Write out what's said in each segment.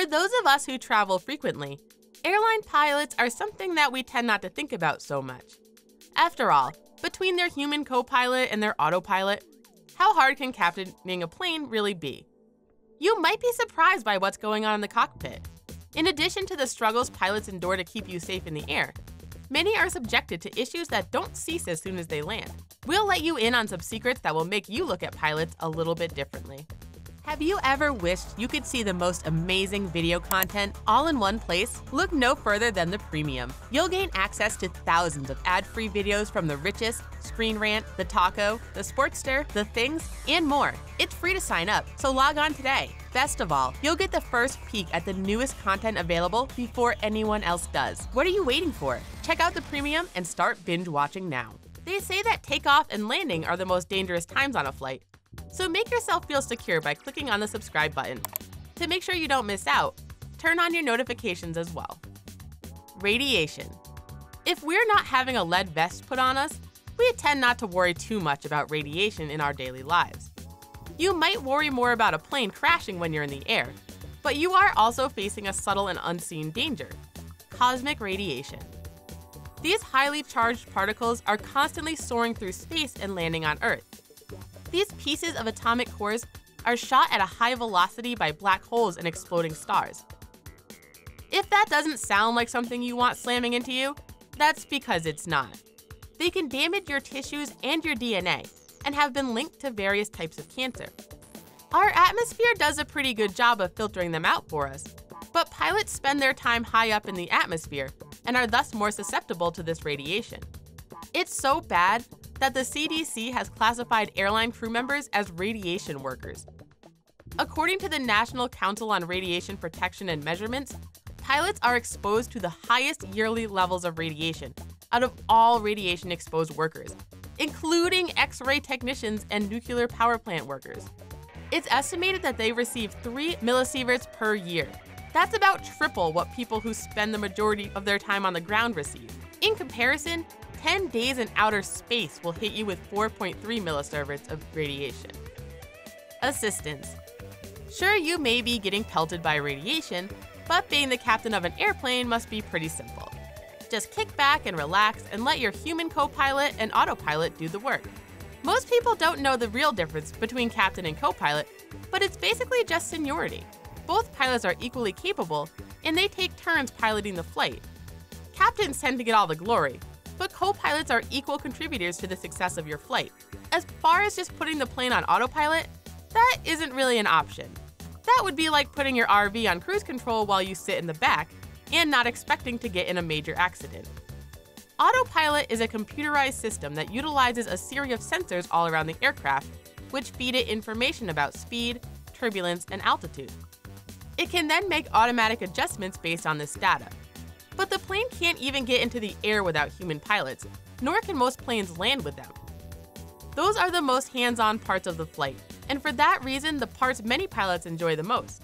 For those of us who travel frequently, airline pilots are something that we tend not to think about so much. After all, between their human co-pilot and their autopilot, how hard can captaining a plane really be? You might be surprised by what's going on in the cockpit. In addition to the struggles pilots endure to keep you safe in the air, many are subjected to issues that don't cease as soon as they land. We'll let you in on some secrets that will make you look at pilots a little bit differently. Have you ever wished you could see the most amazing video content all in one place? Look no further than ThePremium. You'll gain access to thousands of ad-free videos from The Richest, Screen Rant, The Taco, The Sportster, The Things, and more. It's free to sign up, so log on today. Best of all, you'll get the first peek at the newest content available before anyone else does. What are you waiting for? Check out ThePremium and start binge watching now. They say that takeoff and landing are the most dangerous times on a flight, so make yourself feel secure by clicking on the subscribe button. To make sure you don't miss out, turn on your notifications as well. Radiation. If we're not having a lead vest put on us, we tend not to worry too much about radiation in our daily lives. You might worry more about a plane crashing when you're in the air, but you are also facing a subtle and unseen danger: cosmic radiation. These highly charged particles are constantly soaring through space and landing on Earth. These pieces of atomic cores are shot at a high velocity by black holes and exploding stars. If that doesn't sound like something you want slamming into you, that's because it's not. They can damage your tissues and your DNA and have been linked to various types of cancer. Our atmosphere does a pretty good job of filtering them out for us, but pilots spend their time high up in the atmosphere and are thus more susceptible to this radiation. It's so bad that the CDC has classified airline crew members as radiation workers. According to the National Council on Radiation Protection and Measurements, pilots are exposed to the highest yearly levels of radiation out of all radiation-exposed workers, including X-ray technicians and nuclear power plant workers. It's estimated that they receive 3 millisieverts per year. That's about triple what people who spend the majority of their time on the ground receive. In comparison, 10 days in outer space will hit you with 4.3 millisieverts of radiation. Assistance. Sure, you may be getting pelted by radiation, but being the captain of an airplane must be pretty simple. Just kick back and relax and let your human co-pilot and autopilot do the work. Most people don't know the real difference between captain and co-pilot, but it's basically just seniority. Both pilots are equally capable, and they take turns piloting the flight. Captains tend to get all the glory, but co-pilots are equal contributors to the success of your flight. As far as just putting the plane on autopilot, that isn't really an option. That would be like putting your RV on cruise control while you sit in the back and not expecting to get in a major accident. Autopilot is a computerized system that utilizes a series of sensors all around the aircraft, which feed it information about speed, turbulence, and altitude. It can then make automatic adjustments based on this data. But the plane can't even get into the air without human pilots, nor can most planes land with them. Those are the most hands-on parts of the flight, and for that reason, the parts many pilots enjoy the most.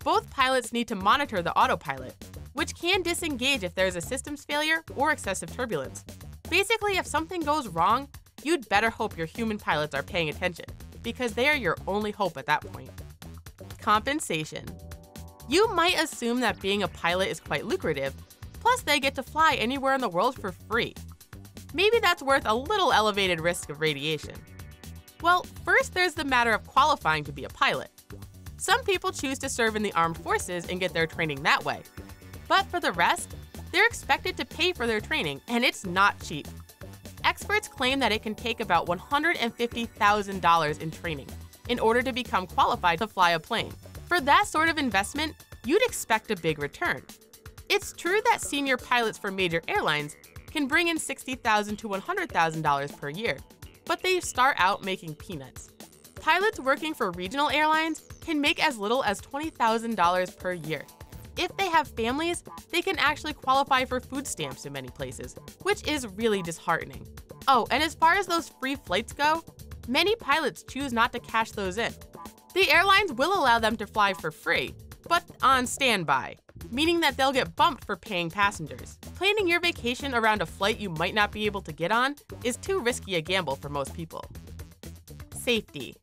Both pilots need to monitor the autopilot, which can disengage if there's a systems failure or excessive turbulence. Basically, if something goes wrong, you'd better hope your human pilots are paying attention, because they are your only hope at that point. Compensation. You might assume that being a pilot is quite lucrative, plus they get to fly anywhere in the world for free. Maybe that's worth a little elevated risk of radiation. Well, first there's the matter of qualifying to be a pilot. Some people choose to serve in the armed forces and get their training that way. But for the rest, they're expected to pay for their training, and it's not cheap. Experts claim that it can take about $150,000 in training in order to become qualified to fly a plane. For that sort of investment, you'd expect a big return. It's true that senior pilots for major airlines can bring in $60,000 to $100,000 per year, but they start out making peanuts. Pilots working for regional airlines can make as little as $20,000 per year. If they have families, they can actually qualify for food stamps in many places, which is really disheartening. Oh, and as far as those free flights go, many pilots choose not to cash those in. The airlines will allow them to fly for free, but on standby, meaning that they'll get bumped for paying passengers. Planning your vacation around a flight you might not be able to get on is too risky a gamble for most people. Safety.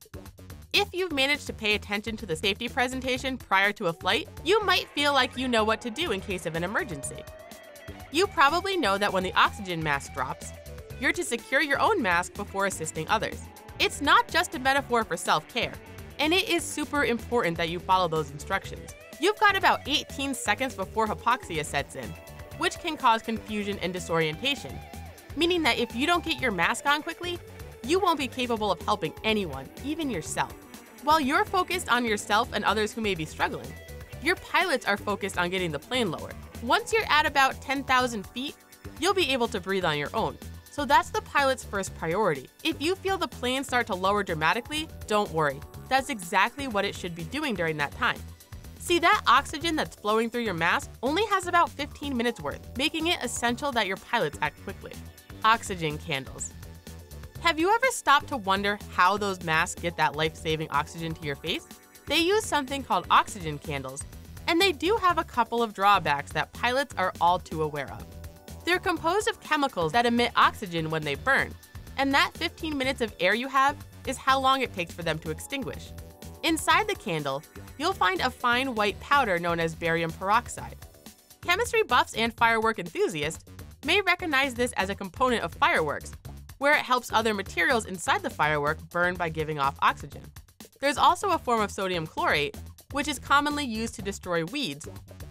If you've managed to pay attention to the safety presentation prior to a flight, you might feel like you know what to do in case of an emergency. You probably know that when the oxygen mask drops, you're to secure your own mask before assisting others. It's not just a metaphor for self-care, and it is super important that you follow those instructions. You've got about 18 seconds before hypoxia sets in, which can cause confusion and disorientation, meaning that if you don't get your mask on quickly, you won't be capable of helping anyone, even yourself. While you're focused on yourself and others who may be struggling, your pilots are focused on getting the plane lowered. Once you're at about 10,000 feet, you'll be able to breathe on your own. So that's the pilot's first priority. If you feel the plane start to lower dramatically, don't worry. That's exactly what it should be doing during that time. See, that oxygen that's flowing through your mask only has about 15 minutes worth, making it essential that your pilots act quickly. Oxygen candles. Have you ever stopped to wonder how those masks get that life-saving oxygen to your face? They use something called oxygen candles, and they do have a couple of drawbacks that pilots are all too aware of. They're composed of chemicals that emit oxygen when they burn, and that 15 minutes of air you have is how long it takes for them to extinguish. Inside the candle, you'll find a fine white powder known as barium peroxide. Chemistry buffs and firework enthusiasts may recognize this as a component of fireworks, where it helps other materials inside the firework burn by giving off oxygen. There's also a form of sodium chlorate, which is commonly used to destroy weeds,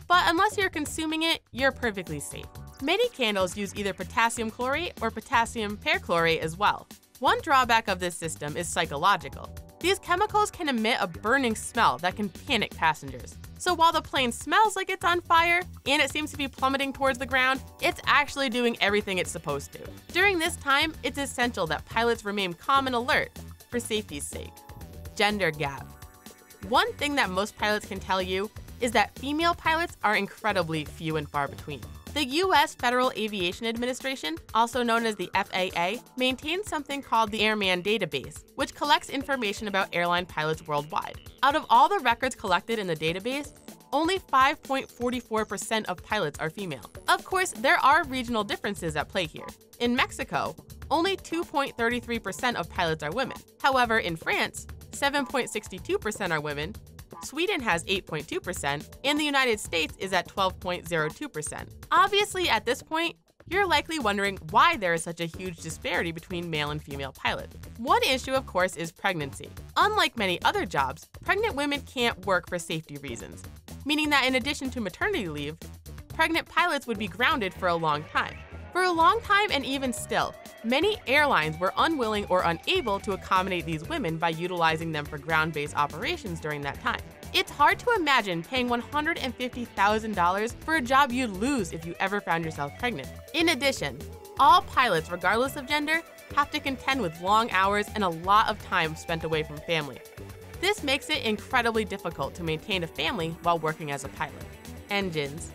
but unless you're consuming it, you're perfectly safe. Many candles use either potassium chlorate or potassium perchlorate as well. One drawback of this system is psychological. These chemicals can emit a burning smell that can panic passengers. So while the plane smells like it's on fire and it seems to be plummeting towards the ground, it's actually doing everything it's supposed to. During this time, it's essential that pilots remain calm and alert for safety's sake. Gender gap. One thing that most pilots can tell you is that female pilots are incredibly few and far between. The U.S. Federal Aviation Administration, also known as the FAA, maintains something called the Airman Database, which collects information about airline pilots worldwide. Out of all the records collected in the database, only 5.44% of pilots are female. Of course, there are regional differences at play here. In Mexico, only 2.33% of pilots are women. However, in France, 7.62% are women, Sweden has 8.2%, and the United States is at 12.02%. Obviously, at this point, you're likely wondering why there is such a huge disparity between male and female pilots. One issue, of course, is pregnancy. Unlike many other jobs, pregnant women can't work for safety reasons, meaning that in addition to maternity leave, pregnant pilots would be grounded for a long time. For a long time and even still, many airlines were unwilling or unable to accommodate these women by utilizing them for ground-based operations during that time. It's hard to imagine paying $150,000 for a job you'd lose if you ever found yourself pregnant. In addition, all pilots, regardless of gender, have to contend with long hours and a lot of time spent away from family. This makes it incredibly difficult to maintain a family while working as a pilot. Engines.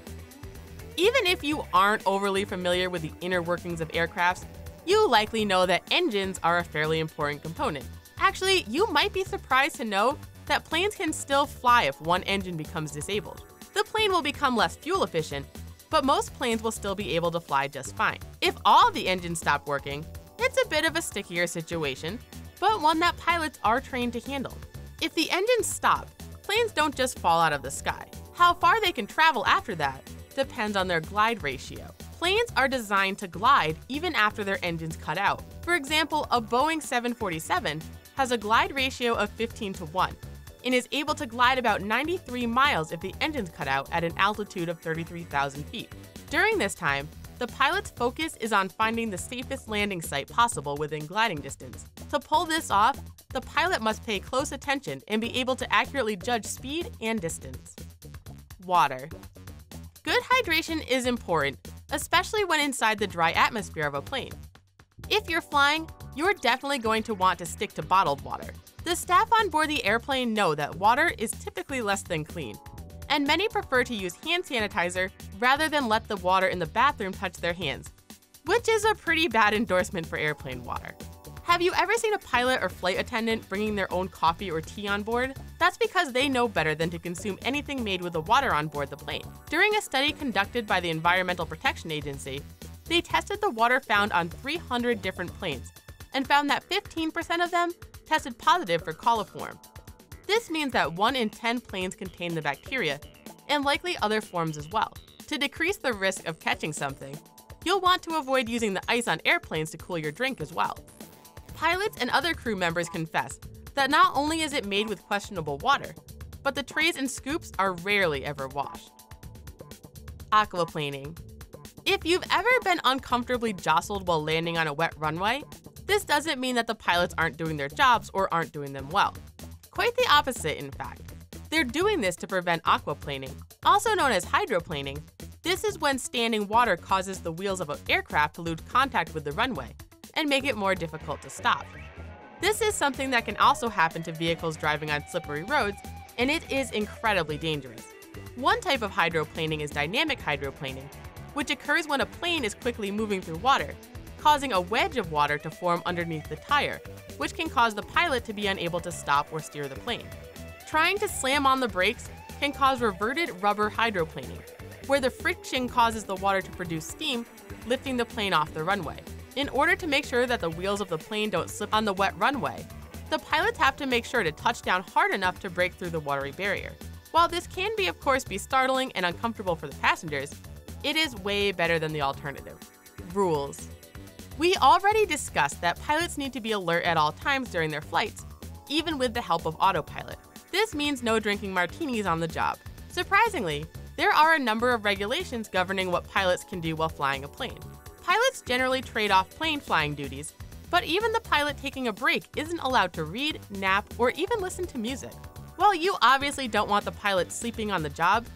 Even if you aren't overly familiar with the inner workings of aircrafts, you likely know that engines are a fairly important component. Actually, you might be surprised to know that planes can still fly if one engine becomes disabled. The plane will become less fuel efficient, but most planes will still be able to fly just fine. If all the engines stop working, it's a bit of a stickier situation, but one that pilots are trained to handle. If the engines stop, planes don't just fall out of the sky. How far they can travel after that depends on their glide ratio. Planes are designed to glide even after their engines cut out. For example, a Boeing 747 has a glide ratio of 15:1 and is able to glide about 93 miles if the engines cut out at an altitude of 33,000 feet. During this time, the pilot's focus is on finding the safest landing site possible within gliding distance. To pull this off, the pilot must pay close attention and be able to accurately judge speed and distance. Water. Good hydration is important, especially when inside the dry atmosphere of a plane. If you're flying, you're definitely going to want to stick to bottled water. The staff on board the airplane know that water is typically less than clean, and many prefer to use hand sanitizer rather than let the water in the bathroom touch their hands, which is a pretty bad endorsement for airplane water. Have you ever seen a pilot or flight attendant bringing their own coffee or tea on board? That's because they know better than to consume anything made with the water on board the plane. During a study conducted by the Environmental Protection Agency, they tested the water found on 300 different planes and found that 15% of them tested positive for coliform, This means that 1 in 10 planes contain the bacteria, and likely other forms as well. To decrease the risk of catching something, you'll want to avoid using the ice on airplanes to cool your drink as well. Pilots and other crew members confess that not only is it made with questionable water, but the trays and scoops are rarely ever washed. Aquaplaning. If you've ever been uncomfortably jostled while landing on a wet runway, this doesn't mean that the pilots aren't doing their jobs or aren't doing them well. Quite the opposite, in fact. They're doing this to prevent aquaplaning, also known as hydroplaning. This is when standing water causes the wheels of an aircraft to lose contact with the runway and make it more difficult to stop. This is something that can also happen to vehicles driving on slippery roads, and it is incredibly dangerous. One type of hydroplaning is dynamic hydroplaning, which occurs when a plane is quickly moving through water, causing a wedge of water to form underneath the tire, which can cause the pilot to be unable to stop or steer the plane. Trying to slam on the brakes can cause reverted rubber hydroplaning, where the friction causes the water to produce steam, lifting the plane off the runway. In order to make sure that the wheels of the plane don't slip on the wet runway, the pilots have to make sure to touch down hard enough to break through the watery barrier. While this can of course be startling and uncomfortable for the passengers, it is way better than the alternative. Rules. We already discussed that pilots need to be alert at all times during their flights, even with the help of autopilot. This means no drinking martinis on the job. Surprisingly, there are a number of regulations governing what pilots can do while flying a plane. Pilots generally trade off plane flying duties, but even the pilot taking a break isn't allowed to read, nap, or even listen to music. While you obviously don't want the pilot sleeping on the job,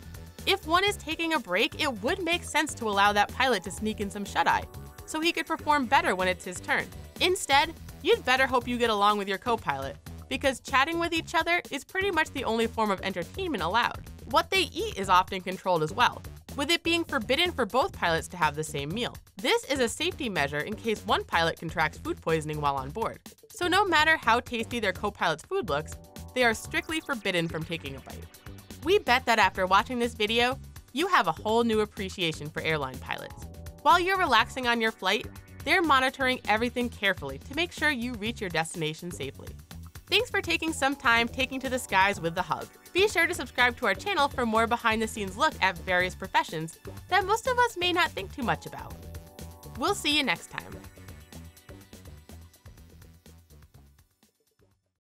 if one is taking a break, it would make sense to allow that pilot to sneak in some shut-eye, so he could perform better when it's his turn. Instead, you'd better hope you get along with your co-pilot, because chatting with each other is pretty much the only form of entertainment allowed. What they eat is often controlled as well, with it being forbidden for both pilots to have the same meal. This is a safety measure in case one pilot contracts food poisoning while on board. So no matter how tasty their co-pilot's food looks, they are strictly forbidden from taking a bite. We bet that after watching this video, you have a whole new appreciation for airline pilots. While you're relaxing on your flight, they're monitoring everything carefully to make sure you reach your destination safely. Thanks for taking some time taking to the skies with the Hub. Be sure to subscribe to our channel for more behind-the-scenes look at various professions that most of us may not think too much about. We'll see you next time.